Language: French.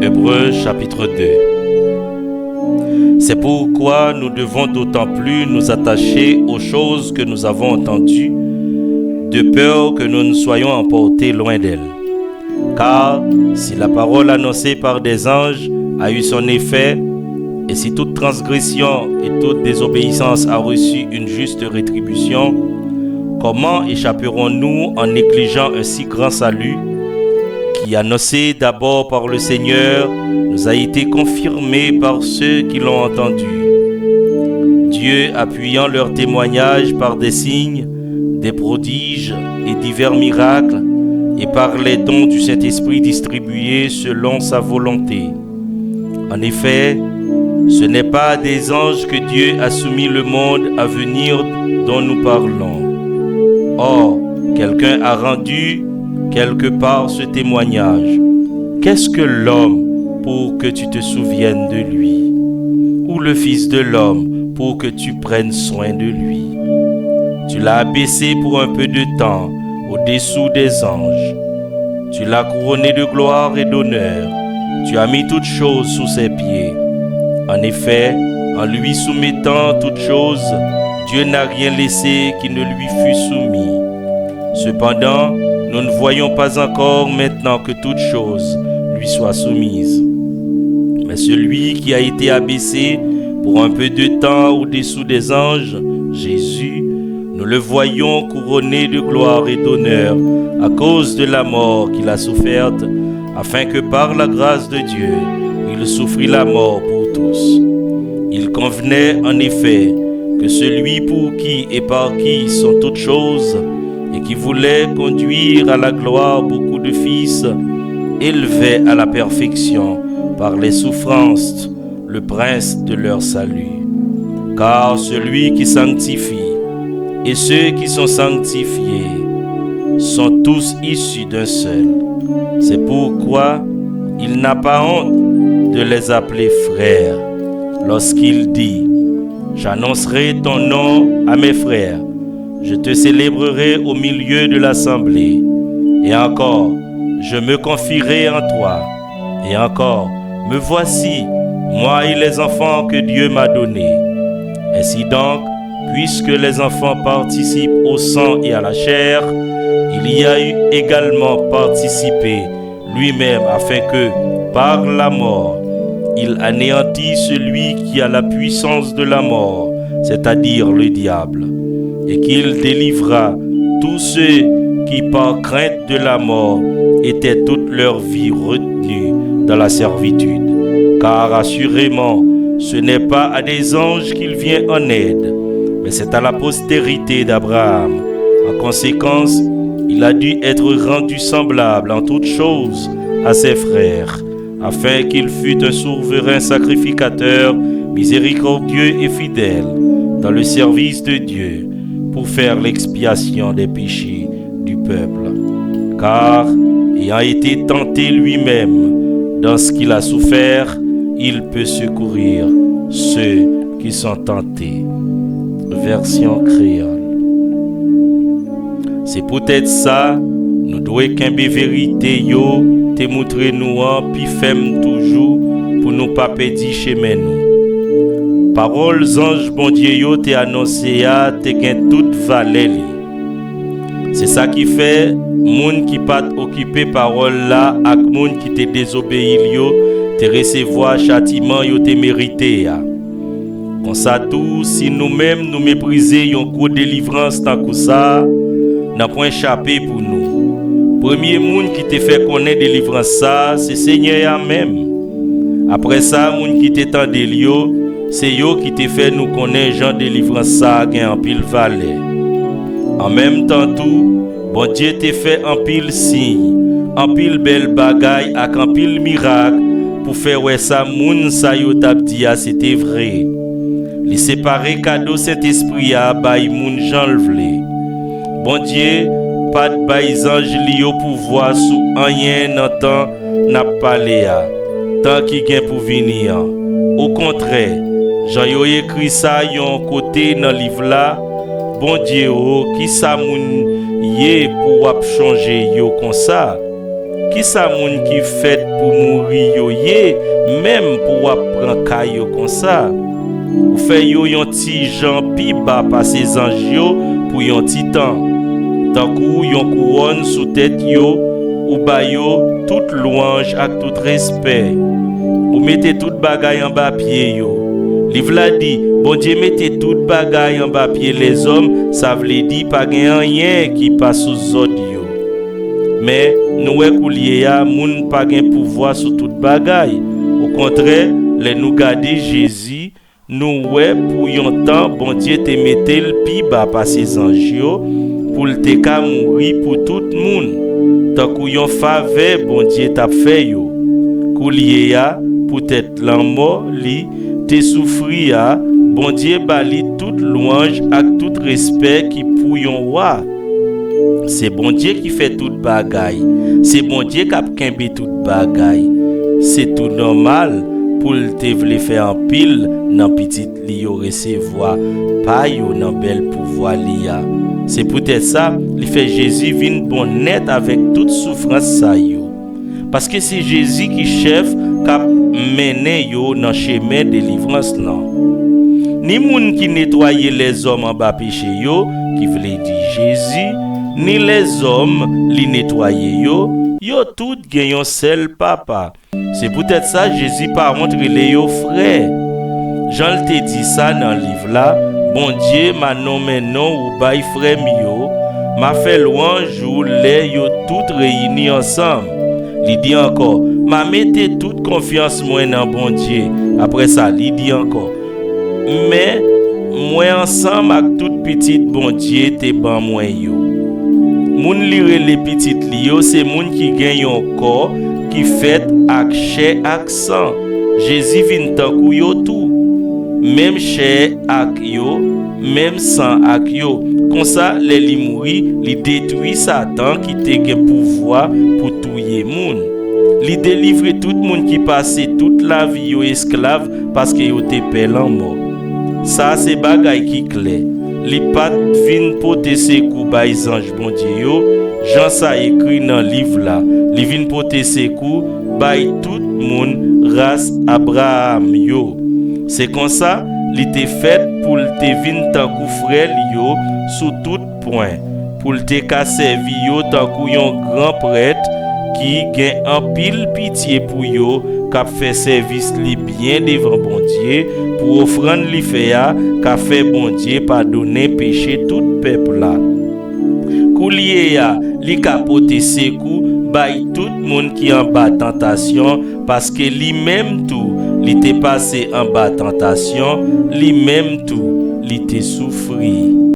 Hébreux chapitre 2. C'est pourquoi nous devons d'autant plus nous attacher aux choses que nous avons entendues, de peur que nous ne soyons emportés loin d'elles. Car si la parole annoncée par des anges a eu son effet, et si toute transgression et toute désobéissance a reçu une juste rétribution, comment échapperons-nous en négligeant un si grand salut qui, annoncé d'abord par le Seigneur, nous a été confirmé par ceux qui l'ont entendu. Dieu appuyant leur témoignage par des signes, des prodiges et divers miracles, et par les dons du Saint-Esprit distribués selon sa volonté. En effet, ce n'est pas à des anges que Dieu a soumis le monde à venir dont nous parlons. Or, quelqu'un a rendu quelque part ce témoignage. Qu'est-ce que l'homme pour que tu te souviennes de lui? Ou le Fils de l'homme pour que tu prennes soin de lui? Tu l'as abaissé pour un peu de temps au-dessous des anges. Tu l'as couronné de gloire et d'honneur. Tu as mis toutes choses sous ses pieds. En effet, en lui soumettant toutes choses, Dieu n'a rien laissé qui ne lui fût soumis. Cependant, nous ne voyons pas encore maintenant que toutes choses lui soient soumises. Mais celui qui a été abaissé pour un peu de temps au-dessous des anges, Jésus, nous le voyons couronné de gloire et d'honneur à cause de la mort qu'il a soufferte, afin que par la grâce de Dieu, il souffrit la mort pour tous. Il convenait en effet que celui pour qui et par qui sont toutes choses, et qui voulait conduire à la gloire beaucoup de fils, élevait à la perfection par les souffrances le prince de leur salut. Car celui qui sanctifie et ceux qui sont sanctifiés sont tous issus d'un seul. C'est pourquoi il n'a pas honte de les appeler frères, lorsqu'il dit « J'annoncerai ton nom à mes frères, je te célébrerai au milieu de l'assemblée, et encore, je me confierai en toi, et encore, me voici, moi et les enfants que Dieu m'a donnés. Ainsi donc, puisque les enfants participent au sang et à la chair, il y a eu également participé lui-même afin que, par la mort, il anéantit celui qui a la puissance de la mort, c'est-à-dire le diable, et qu'il délivra tous ceux qui, par crainte de la mort, étaient toute leur vie retenus dans la servitude. Car assurément, ce n'est pas à des anges qu'il vient en aide, mais c'est à la postérité d'Abraham. En conséquence, il a dû être rendu semblable en toutes choses à ses frères, afin qu'il fût un souverain sacrificateur, miséricordieux et fidèle, dans le service de Dieu, pour faire l'expiation des péchés du peuple. Car, ayant été tenté lui-même dans ce qu'il a souffert, il peut secourir ceux qui sont tentés. Version créole. C'est peut-être ça, nous devons qu'un vérité yo, te montrer nous en, puis femme toujours, pour nous pas perdre chemin nous. Paroles ange bon Dieu yo te annoncé ya, te gain toute valeur li. C'est ça qui fait, moun qui pas occupé parole là, ak moun qui te désobéi yo, te recevoir châtiment yo te mérité ya. Comme ça tout, si nous-mêmes nous mépriser yon gros délivrance tant que ça, n'a point échappé pour nous. Premier monde qui te fait connaître délivrance ça, c'est Seigneur même. Après ça, monde qui te tende yo, c'est yo qui te fait nous connaître Jean délivrance ça gain en pile valet. En même temps tout, bon Dieu te fait en pile signe, en pile belle bagaille ak en pile miracle pour faire ouais ça moun sa yo tap di a c'était vrai. Li séparer cadeau Saint-Esprit a bay moun Jean le vle. Bon Dieu, pas de bay ange li yo pouvoir sous rien nan temps n'a parlé a, tant qui gen pour venir. Au contraire, Jean yo écrit ça yon côté dans livre là, bon Dieu qui sa moun yé pour ap changer yo comme ça. Qui ça moun qui fait pour mourir yo ye, même pour prendre caillou comme ça. Ou fait yo yon ti jan pi ba pa ses anges yo pour yon ti temps. Tant kou yon couronne sous tête yo, ou ba yo toute louange ak tout respect. Ou mettez toute bagaille en bas pied yo. Li vla dit, bon Dieu mettez toute bagaille en bas pied les hommes, ça vle dit pas gen rien qui passe sous zod yo. Mais nous kou liye ya moun pa gen pouvoir sur toute bagaille. Au contraire, les nous garder Jésus, nous pour yon temps bon Dieu te mette le pi ba pa ses anges yo pour te ka mourir pour tout moun. Tant kou yon faveur bon Dieu t'a fait yo. Kou liye ya peut-être la mort li te souffri ya, bon Dieu bali toute louange ak tout respect qui pou yon roi. C'est bon Dieu qui fait toute bagaille. C'est bon Dieu qui a kembe toute bagaille. C'est tout normal pour te vle faire en pile nan petit li yo recevoir pa yo nan bel pouvoir li ya. C'est peut-être ça li fait Jésus vin bon net avec toute souffrance sa yo. Parce que c'est Jésus qui chef k'ap mené yo nan chemin délivrance nan. Ni moun qui nettoyer les hommes en bas péché yo qui vle di Jésus, ni les hommes li nettoyer yo tout gen yon seul papa. C'est peut-être ça Jésus par montre les yo frère. Jean te dit ça dans le livre là, bon Dieu m'a nommé non ou bay frère yo, m'a fait louange ou les yo toutes réunies ensemble. Il dit encore, m'a mette toute confiance moi dans bon Dieu. Après ça, il dit encore, mais moi ensemble avec toute petite bon Dieu te ban moi yo. Moun lire les petites li yo, c'est moun qui gagne un corps qui fait ak chair ak sang. Jésus vient tant kou yo tout. Même chair ak yo, même sang ak yo. Comme ça, les li mouri, li détruit Satan qui te gen pouvoir pour tuer moun. Li délivre tout moun qui passe toute la vie yo esclave parce que yo te pel en mort. Ça c'est bagay qui clair. Li pat vin pote se kou bay ange bon Dieu yo, Jean sa écrit dans livre là. Li vin pote se kou bay tout moun race Abraham yo. C'est comme ça, li te fait pour te vin tant kou frère yo sous tout point, pour te ka servi yo tant kou yon grand prêtre qui gen en pile pitié pour yo, k'ap fait service li bien devant bon Dieu, pour offrande li fait ya, k'a fait bon Dieu pardonner péché tout peuple là. Kou liye ya, li kapote se kou bay tout moun qui en bas tentation, parce que li même tout, li te passé en bas tentation, li même tout, li te souffri.